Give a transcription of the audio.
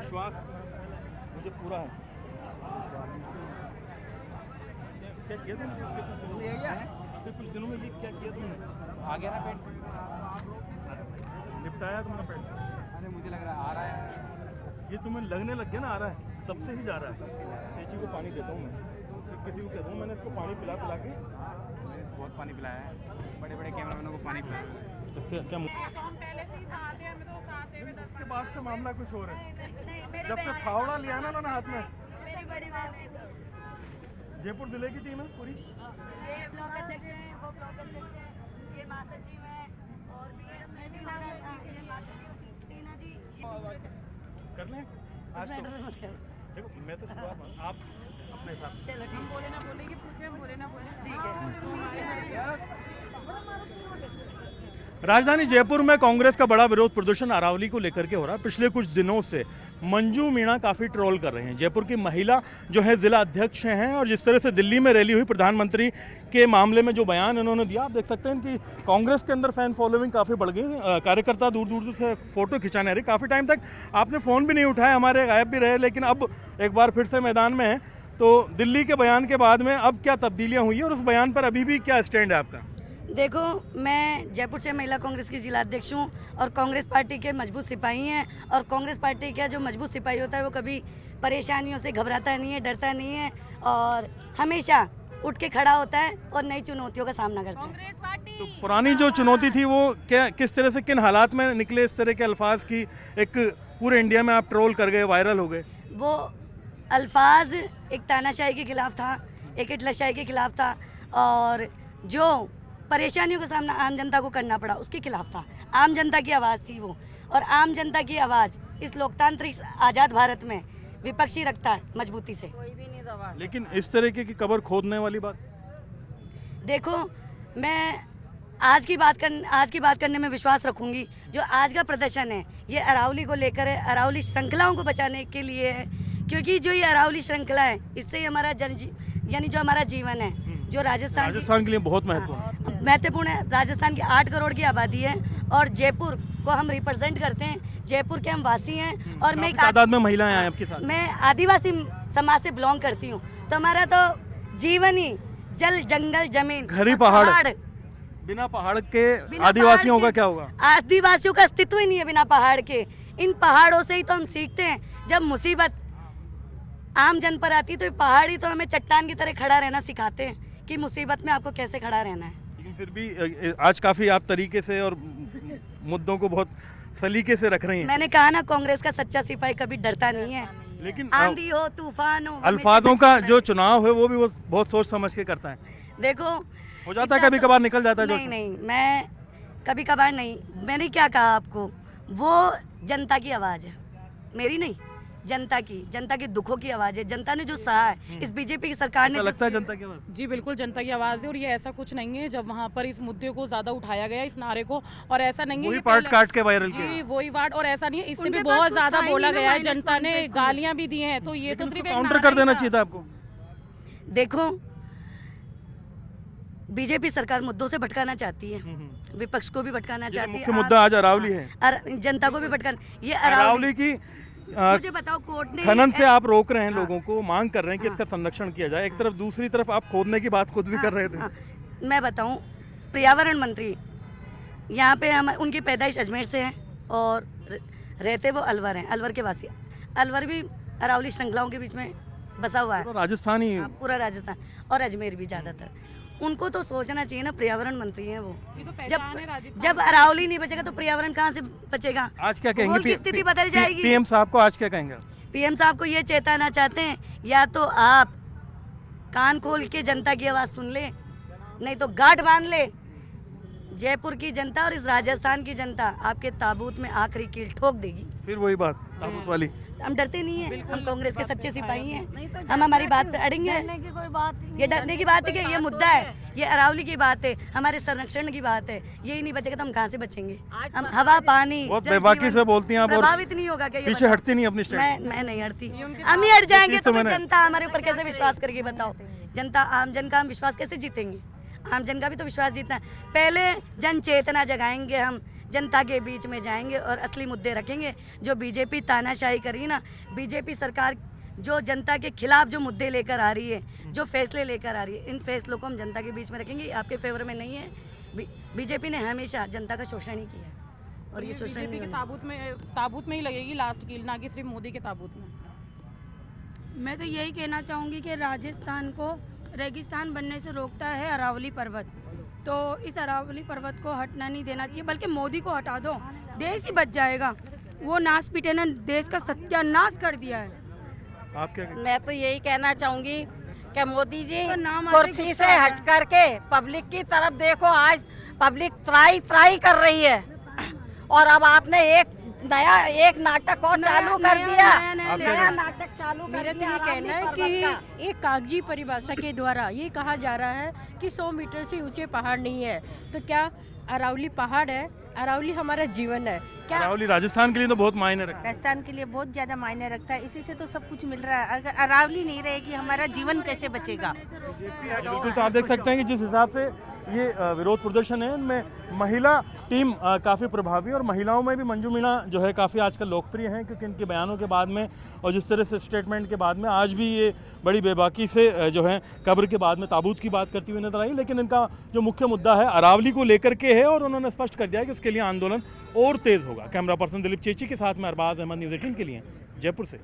विश्वास मुझे पूरा है। क्या किया तुमने पिछले कुछ दिनों में? ये क्या किया तुमने? आ गया ना पेट? निपटाया तुमने पेट? अरे मुझे लग रहा है आ रहा है। ये तुम्हें लगने लग गया ना, आ रहा है, तब से ही जा रहा है। चेची को पानी देता हूँ मैं, फिर किसी को कहता हूँ मैंने इसको पानी पिला पिला के बहुत पानी पिलाया है, बड़े बड़े कैमरामैनों को पानी पिलाया है। तो क्या पहले से ही साथ है, हमें तो साथ है। उसके बाद से मामला कुछ और है। नहीं, मेरी जब से फावड़ा लिया ना ना हाथ में। मेरी बड़ी बहन है सब। जयपुर जिले की टीम है पूरी। ये ब्लॉक अध्यक्ष है, वो ब्लॉक अध्यक्ष है, ये महासचिव है और भी है टीना जी। कर लें आज तो। देखो मैं तो शुरुआत में, आप अपने हिसाब से। चलो ठीक, बोले ना बोले, ये पूछे हम बोले ना बोले, ठीक है। राजधानी जयपुर में कांग्रेस का बड़ा विरोध प्रदर्शन अरावली को लेकर के हो रहा है। पिछले कुछ दिनों से मंजू मीणा काफ़ी ट्रोल कर रहे हैं। जयपुर की महिला जो है जिला अध्यक्ष हैं और जिस तरह से दिल्ली में रैली हुई प्रधानमंत्री के मामले में जो बयान इन्होंने दिया, आप देख सकते हैं कि कांग्रेस के अंदर फैन फॉलोइंग काफ़ी बढ़ गई। कार्यकर्ता दूर दूर से फोटो खिंचाने आ रहे। काफ़ी टाइम तक आपने फ़ोन भी नहीं उठाया, हमारे गायब भी रहे, लेकिन अब एक बार फिर से मैदान में है। तो दिल्ली के बयान के बाद में अब क्या तब्दीलियाँ हुई है और उस बयान पर अभी भी क्या स्टैंड है आपका? देखो, मैं जयपुर से महिला कांग्रेस की जिला अध्यक्ष हूँ और कांग्रेस पार्टी के मजबूत सिपाही हैं। और कांग्रेस पार्टी का जो मजबूत सिपाही होता है वो कभी परेशानियों से घबराता नहीं है, डरता नहीं है और हमेशा उठ के खड़ा होता है और नई चुनौतियों का सामना करता है। कांग्रेस पार्टी तो पुरानी जो चुनौती थी वो क्या, किस तरह से, किन हालात में निकले इस तरह के अल्फाज की एक पूरे इंडिया में आप ट्रोल कर गए, वायरल हो गए? वो अल्फाज एक तानाशाही के खिलाफ था, एक इटलशाही के खिलाफ था और जो परेशानियों का सामना आम जनता को करना पड़ा उसके खिलाफ था। आम जनता की आवाज़ थी वो, और आम जनता की आवाज़ इस लोकतांत्रिक आज़ाद भारत में विपक्षी रखता है मजबूती से। कोई भी नहीं दबा। लेकिन इस तरीके की कबर खोदने वाली बात, देखो, मैं आज की बात करने में विश्वास रखूंगी। जो आज का प्रदर्शन है ये अरावली को लेकर है, अरावली श्रृंखलाओं को बचाने के लिए है, क्योंकि जो ये अरावली श्रृंखला है इससे ही हमारा यानी जो हमारा जीवन है, जो राजस्थान के लिए बहुत महत्वपूर्ण है। राजस्थान की 8 करोड़ की आबादी है और जयपुर को हम रिप्रेजेंट करते हैं। जयपुर के हम वासी हैं और मैं तादाद में महिलाएं हैं आपके साथ। मैं आदिवासी समाज से बिलोंग करती हूँ, तो हमारा तो जीवन ही जल जंगल जमीन घर ही पहाड़। बिना पहाड़ के आदिवासियों का क्या होगा? आदिवासियों का अस्तित्व ही नहीं है बिना पहाड़ के। इन पहाड़ों से ही तो हम सीखते हैं। जब मुसीबत आम जन पर आती है तो पहाड़ ही तो हमें चट्टान की तरह खड़ा रहना सिखाते हैं कि मुसीबत में आपको कैसे खड़ा रहना है। लेकिन फिर भी आज काफी आप तरीके से और मुद्दों को बहुत सलीके से रख रही हैं। मैंने कहा ना, कांग्रेस का सच्चा सिपाही कभी डरता नहीं है। लेकिन आंधी हो तूफान हो, अल्फाजों का जो चुनाव है वो भी वो बहुत सोच समझ के करता है। देखो, हो जाता है कभी कभार, निकल जाता है नहीं नहीं, मैं कभी कभार नहीं। मैंने क्या कहा आपको, वो जनता की आवाज़ है, मेरी नहीं, जनता की दुखों की आवाज़ है। जनता ने जो सहा है इस बीजेपी की सरकार ने। लगता है जनता की आवाज़? जी बिल्कुल, जनता की आवाज़ है और ये ऐसा कुछ नहीं है जब वहाँ पर इस मुद्दे को ज़्यादा उठाया गया, इस नारे को, और ऐसा नहीं है वही पार्ट काट के वायरल किया। जी वही पार्ट, और ऐसा नहीं है, इससे भी उनके बहुत पास ज़्यादा कुछ बोला था ही गया है। नहीं ना, जनता ने गालियाँ भी दी हैं, तो ये तो सिर्फ काउंटर कर देना चाहिए था आपको। देखो, बीजेपी सरकार मुद्दों से भटकाना चाहती है, विपक्ष को भी भटकाना चाहती है। मुख्य मुद्दा आज अरावली है, जनता को भी भटकाना। ये अरावली की मुझे बताओ, कोर्ट ने खनन से आप रोक रहे हैं लोगों को, मांग कर रहे हैं कि इसका संरक्षण किया जाए, एक तरफ, दूसरी तरफ आप खोदने की बात खुद भी कर रहे थे। मैं बताऊं, पर्यावरण मंत्री यहाँ पे हम, उनकी पैदाइश अजमेर से है और रहते वो अलवर हैं, अलवर के वासी। अलवर भी अरावली श्रृंखलाओं के बीच में बसा हुआ है, राजस्थान ही, पूरा राजस्थान, और अजमेर भी ज़्यादातर। उनको तो सोचना चाहिए ना, पर्यावरण मंत्री हैं वो। जब अरावली नहीं बचेगा तो पर्यावरण कहाँ से बचेगा? आज क्या कहेंगे? स्थिति बदल जाएगी। पीएम साहब को आज क्या कहेंगे? पीएम साहब को ये चेताना चाहते हैं, या तो आप कान खोल के जनता की आवाज़ सुन ले, नहीं तो गांठ बांध ले। जयपुर की जनता और इस राजस्थान की जनता आपके ताबूत में आखिरी कील ठोक देगी। फिर वही बात ताबूत वाली। हम डरते नहीं हैं, हम कांग्रेस के सच्चे सिपाही हैं, हम हमारी बात पे अड़ेंगे। ये डरने की बात है कि ये मुद्दा है, ये अरावली की बात है, हमारे संरक्षण की बात है। यही नहीं बचेगा तो हम कहाँ से बचेंगे? हम हवा पानी बहुत बेबाकी से बोलती हैं आप, और प्रभावित नहीं होगा क्या? पीछे हटती नहीं अपनी स्टैंड। मैं नहीं हटती। हम ही हट जाएंगे तो जनता हमारे ऊपर कैसे विश्वास करेगी? बताओ, जनता, आम जन का हम विश्वास कैसे जीतेंगे? आम जन का भी तो विश्वास जीतना है। पहले जन चेतना जगाएंगे हम जनता के बीच में जाएंगे और असली मुद्दे रखेंगे। जो बीजेपी तानाशाही करी ना, बीजेपी सरकार जो जनता के खिलाफ जो मुद्दे लेकर आ रही है, जो फैसले लेकर आ रही है, इन फैसलों को हम जनता के बीच में रखेंगे। आपके फेवर में नहीं है। बीजेपी ने हमेशा जनता का शोषण ही किया है और ये शोषण बीजेपी नहीं के होना। ताबूत में ही लगेगी लास्ट कील, ना कि सिर्फ मोदी के ताबूत में। मैं तो यही कहना चाहूँगी कि राजस्थान को रेगिस्तान बनने से रोकता है अरावली पर्वत, तो इस अरावली पर्वत को हटना नहीं देना चाहिए, बल्कि मोदी को हटा दो, देश ही बच जाएगा। वो नाश पीटे ने देश का सत्यानाश कर दिया है। आप क्या कहते मैं तो यही कहना चाहूँगी कि मोदी जी तो नाम आते कुर्सी गुस्सा से आता है। हट करके पब्लिक की तरफ देखो। आज पब्लिक त्राई त्राई कर रही है और अब आपने एक नाटक और चालू कर दिया। आप क्या कहते नाटक चालू कर मेरा तो दिया ये कहना है अरावली पर्वत का। कि एक कागजी परिभाषा के द्वारा ये कहा जा रहा है कि 100 मीटर से ऊंचे पहाड़ नहीं है, तो क्या अरावली पहाड़ है? अरावली हमारा जीवन है क्या? अरावली राजस्थान के लिए तो बहुत मायने रखता है। राजस्थान के लिए बहुत ज़्यादा मायने रखता है, इसी से तो सब कुछ मिल रहा है। अगर अरावली नहीं रहेगी हमारा जीवन कैसे बचेगा? बिल्कुल, तो आप देख सकते हैं कि जिस हिसाब से ये विरोध प्रदर्शन है, इनमें महिला टीम काफ़ी प्रभावी और महिलाओं में भी मंजू मीणा जो है काफ़ी आजकल लोकप्रिय हैं, क्योंकि इनके बयानों के बाद में और जिस तरह से स्टेटमेंट के बाद में आज भी ये बड़ी बेबाकी से जो है कब्र के बाद में ताबूत की बात करती हुई नजर आई। लेकिन इनका जो मुख्य मुद्दा है अरावली को लेकर के है और उन्होंने स्पष्ट कर दिया है कि उसके लिए आंदोलन और तेज़ होगा। कैमरा पर्सन दिलीप चेची के साथ में अरबाज अहमद, न्यूज़ 18 के लिए जयपुर से।